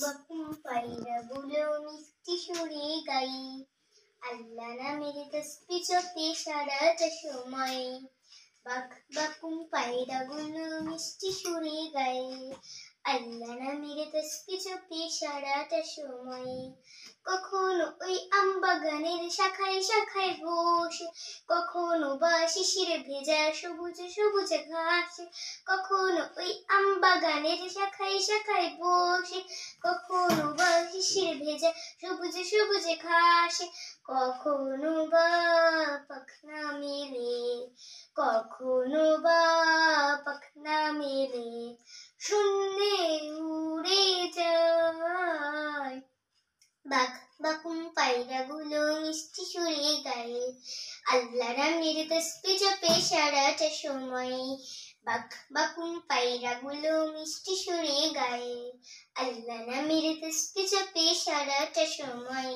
বকুম পায়রাগুলো মিষ্টি সুরে গাই, আল্লাহ নামের তাসবিহ জপে সারাটা সময়। বাক বাকুম পায়রাগুলো মিষ্টি সুরে গাই, আল্লাহ নামের তাসবিহ জপে সারাটা সময়। কখনো ওই আম বাগানের শাখায় শাখায় বসে, কখনো বা শিশির ভেজা সবুজ সবুজ ঘাস, কখনো ওই আম বাগানের শাখায় শাখায় বসে, কখনো বা শিশির ভেজা সবুজ সবুজ ঘাস, কখনো বা পাখনা মেলে, কখনো বা পাখনা মেলে শূন্যে উড়ে যায়। বাক বাকুম পায়রাগুলো মিষ্টি সুরে গায়ে, আল্লাহ নামের তাসবিহ জপে সারাটা সময়। বাক বাকুম পায়রাগুলো মিষ্টি সুরে গায়ে, আল্লাহ নামের তাসবিহ জপে সারাটা সময়।